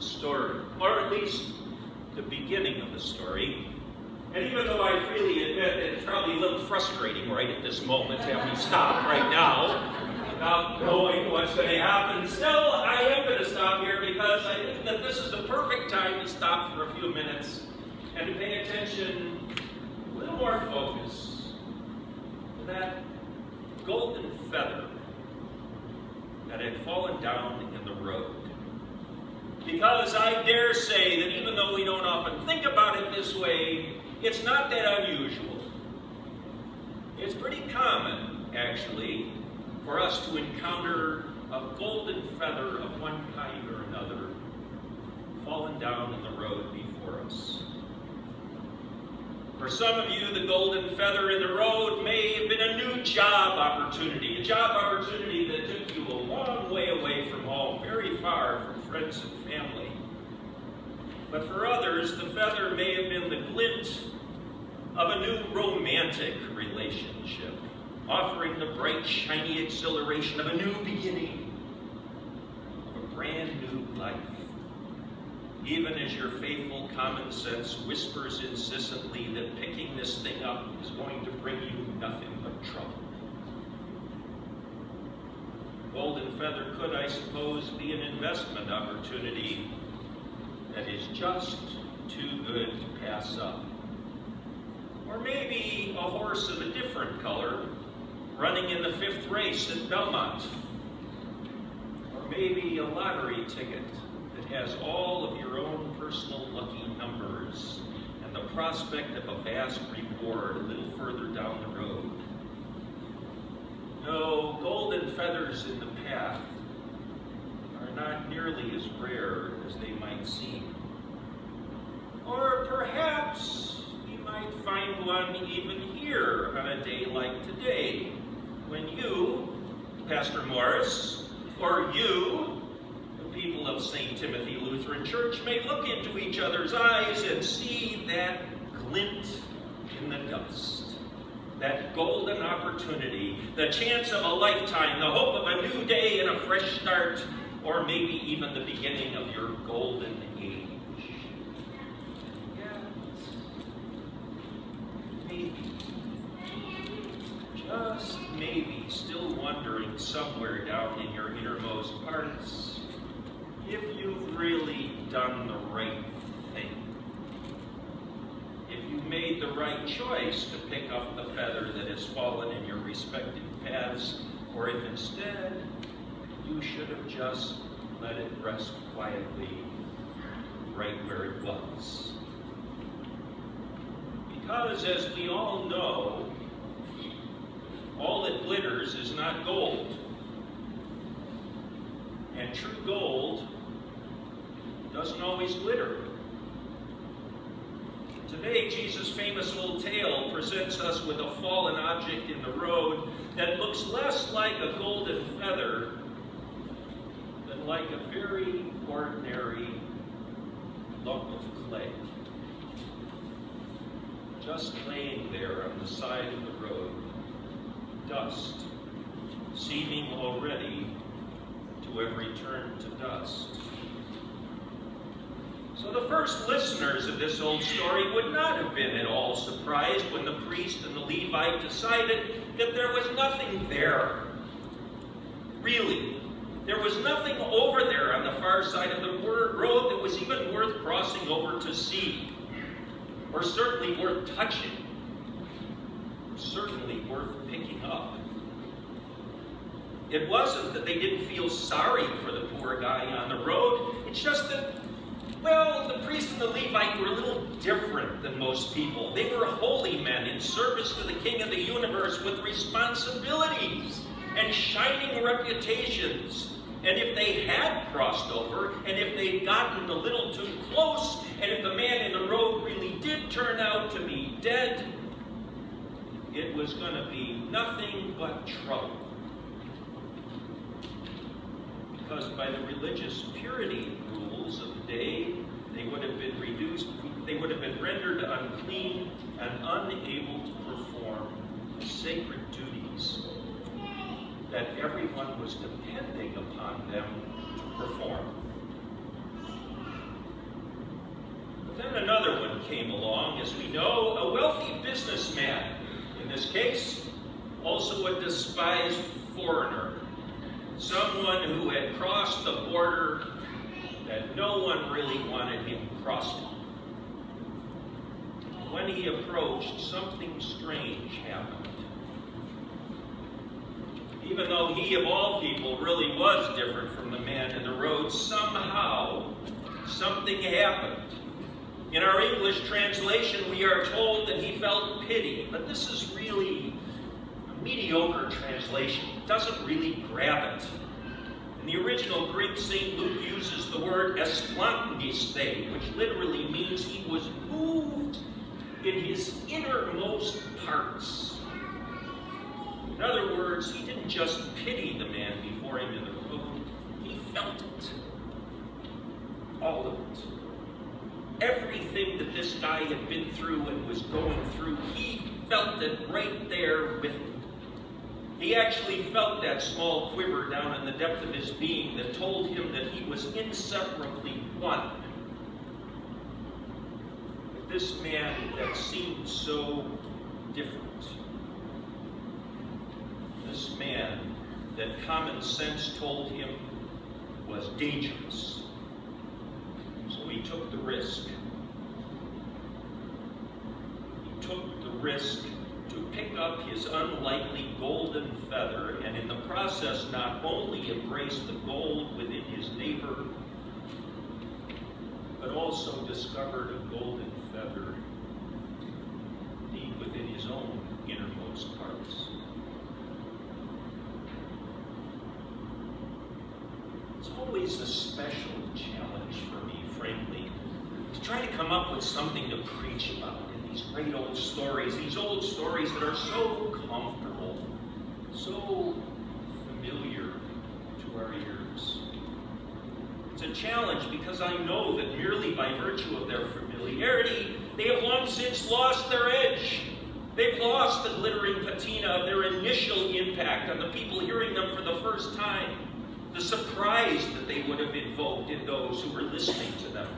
the story, or at least the beginning of the story. And even though I freely admit that it's probably a little frustrating right at this moment to have me stop right now, without knowing what's going to happen, still I am going to stop here because I think that this is the perfect time to stop for a few minutes and to pay attention, a little more focus, to that golden feather that had fallen down in the road. Because I dare say that even though we don't often think about it this way, it's not that unusual. It's pretty common, actually, for us to encounter a golden feather of one kind or another fallen down in the road before us. For some of you, the golden feather in the road may have been a new job opportunity, a job opportunity that took you a long way away from home, very far from friends and family. But for others, the feather may have been the glint of a new romantic relationship, offering the bright, shiny exhilaration of a new beginning, of a brand new life. Even as your faithful common sense whispers incessantly that picking this thing up is going to bring you nothing but trouble. Golden feather could, I suppose, be an investment opportunity that is just too good to pass up. Or maybe a horse of a different color running in the 5th race at Belmont. Or maybe a lottery ticket that has all of your own personal lucky numbers and the prospect of a vast reward a little further down the road. No, golden feathers in the path are not nearly as rare as they might seem. Or perhaps you might find one even here on a day like today, when you, Pastor Morris, or you, the people of St. Timothy Lutheran Church, may look into each other's eyes and see that glint in the dust. That golden opportunity, the chance of a lifetime, the hope of a new day and a fresh start, or maybe even the beginning of your golden age. Yet, maybe, just maybe, still wondering somewhere down in your innermost parts if you've really done the right thing. If you made the right choice to pick up the feather that has fallen in your respective paths, or if instead you should have just let it rest quietly right where it was. Because as we all know, all that glitters is not gold. And true gold doesn't always glitter. Today, Jesus' famous old tale presents us with a fallen object in the road that looks less like a golden feather than like a very ordinary lump of clay, just laying there on the side of the road, dust, seeming already to have returned to dust. So the first listeners of this old story would not have been at all surprised when the priest and the Levite decided that there was nothing there. Really, there was nothing over there on the far side of the road that was even worth crossing over to see, or certainly worth touching, or certainly worth picking up. It wasn't that they didn't feel sorry for the poor guy on the road. It's just that, well, the priest and the Levite were a little different than most people. They were holy men in service to the King of the universe with responsibilities and shining reputations. And if they had crossed over, and if they'd gotten a little too close, and if the man in the road really did turn out to be dead, it was going to be nothing but trouble. Because by the religious purity rules of the day, they would have been rendered unclean and unable to perform the sacred duties that everyone was depending upon them to perform. came along, as we know, a wealthy businessman. In this case, also a despised foreigner. Someone who had crossed the border that no one really wanted him crossing. When he approached, something strange happened. Even though he, of all people, really was different from the man in the road, somehow something happened. In our English translation, we are told that he felt pity, but this is really a mediocre translation. It doesn't really grab it. In the original Greek, St. Luke uses the word esplantiste, which literally means he was moved in his innermost parts. In other words, he didn't just pity the man before him in the road, he felt it. All of it. Everything that this guy had been through and was going through, he felt it right there with him. He actually felt that small quiver down in the depth of his being that told him that he was inseparably one. But this man that seemed so different, this man that common sense told him was dangerous. So he took the risk. He took the risk to pick up his unlikely golden feather, and in the process not only embrace the gold within his neighbor, but also discovered a golden feather deep within his own innermost parts. It's always a special challenge for me, frankly, to try to come up with something to preach about. These great old stories that are so comfortable, so familiar to our ears. It's a challenge because I know that merely by virtue of their familiarity, they have long since lost their edge. They've lost the glittering patina of their initial impact on the people hearing them for the first time, the surprise that they would have invoked in those who were listening to them.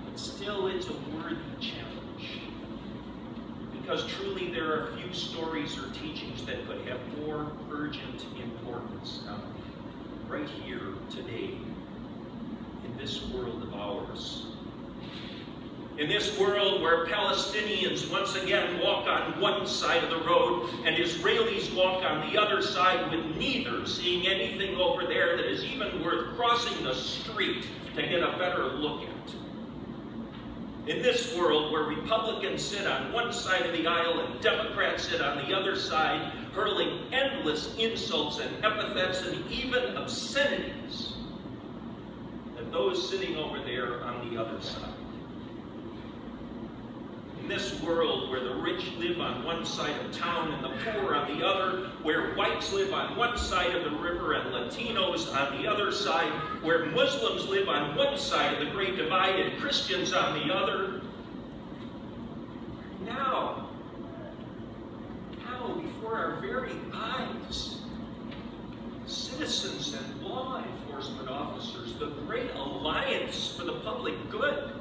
But still, it's a worthy challenge. Because truly there are few stories or teachings that could have more urgent importance now, right here, today, in this world of ours. In this world where Palestinians once again walk on one side of the road and Israelis walk on the other side with neither seeing anything over there that is even worth crossing the street to get a better look at. In this world where Republicans sit on one side of the aisle and Democrats sit on the other side, hurling endless insults and epithets and even obscenities at those sitting over there on the other side. In this world where the rich live on one side of town and the poor on the other, where whites live on one side of the river and Latinos on the other side, where Muslims live on one side of the Great Divide and Christians on the other. Now, before our very eyes, citizens and law enforcement officers, the great alliance for the public good,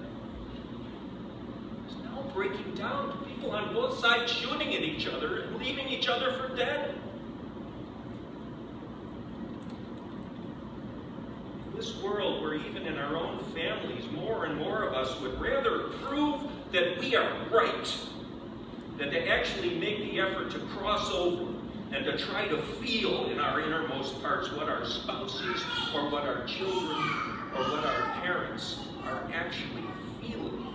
breaking down, people on both sides shooting at each other and leaving each other for dead. This world where even in our own families, more and more of us would rather prove that we are right than to actually make the effort to cross over and to try to feel in our innermost parts what our spouses or what our children or what our parents are actually feeling.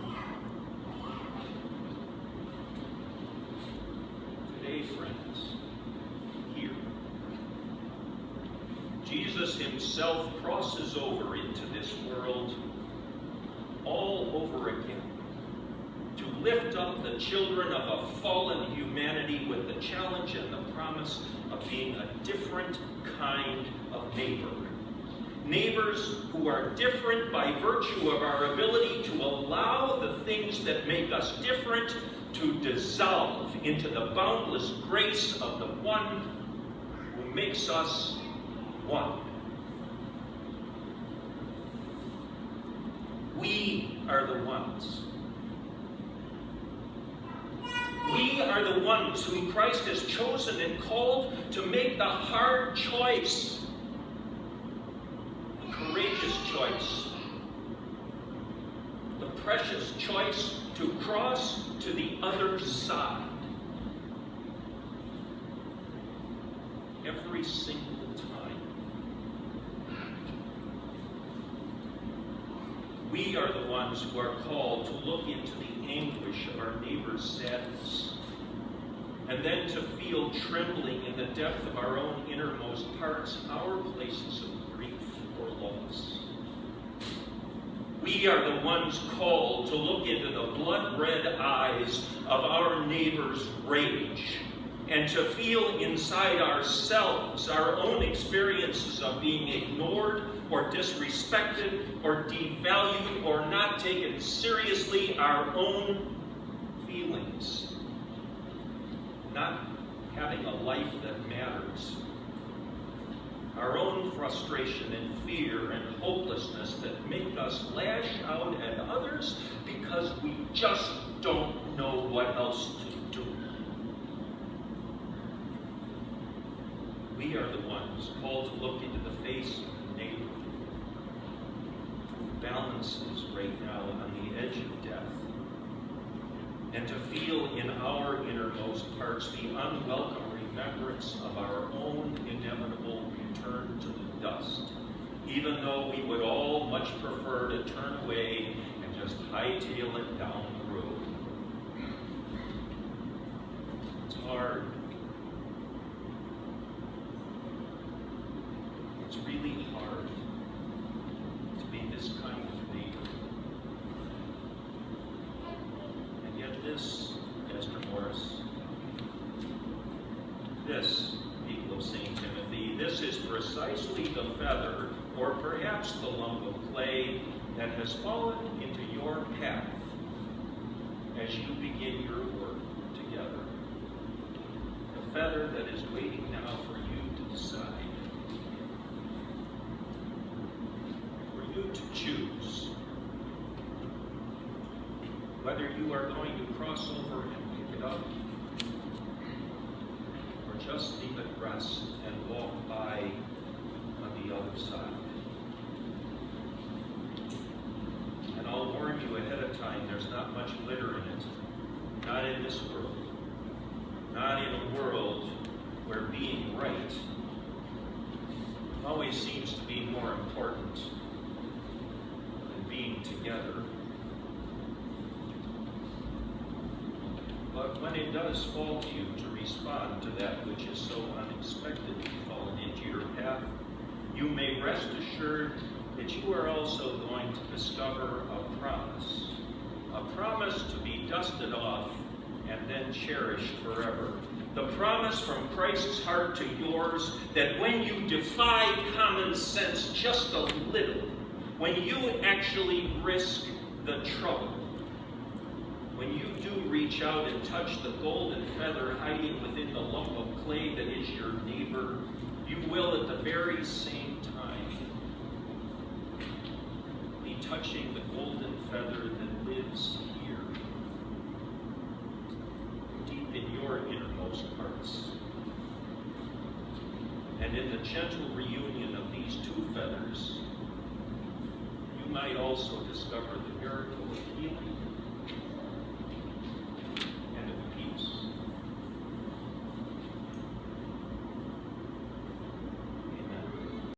Friends, here, Jesus himself crosses over into this world all over again to lift up the children of a fallen humanity with the challenge and the promise of being a different kind of neighbor. Neighbors who are different by virtue of our ability to allow the things that make us different to dissolve into the boundless grace of the one who makes us one. We are the ones are the ones whom Christ has chosen and called to make the hard choice, the courageous choice, the precious choice to cross to the other side. Every single time. We are the ones who are called to look into the anguish of our neighbor's sadness, and then to feel trembling in the depth of our own innermost parts our places of grief or loss. We are the ones called to look into the blood-red eyes of our neighbor's rage, and to feel inside ourselves our own experiences of being ignored or disrespected or devalued or not taken seriously, our own feelings, not having a life that matters, our own frustration and fear and hopelessness that make us lash out at others because we just don't know what else to do. We are the ones called to look into the face of the neighbor who balances right now on the edge of death, and to feel in our innermost parts the unwelcome remembrance of our own inevitable return to the dust, even though we would all much prefer to turn away and just hightail it down the road. It's hard. It's really hard to be this kind of neighbor. And yet this, Pastor Morris, this, people of St. Timothy, this is precisely the feather, or perhaps the lump of clay, that has fallen into your path as you begin your work together. The feather that is waiting now for you to decide. To choose whether you are going to cross over and pick it up, or just leave it rest and walk by on the other side. And I'll warn you ahead of time, there's not much glitter in it. Not in this world. Not in a world where being right always seems to be more important being together. But when it does fall to you to respond to that which is so unexpectedly fallen into your path, you may rest assured that you are also going to discover a promise to be dusted off and then cherished forever. The promise from Christ's heart to yours that when you defy common sense just a little, when you actually risk the trouble, when you do reach out and touch the golden feather hiding within the lump of clay that is your neighbor, you will at the very same time be touching the golden feather that lives here, deep in your innermost parts. And in the gentle reunion of these two feathers, you might also discover the miracle of healing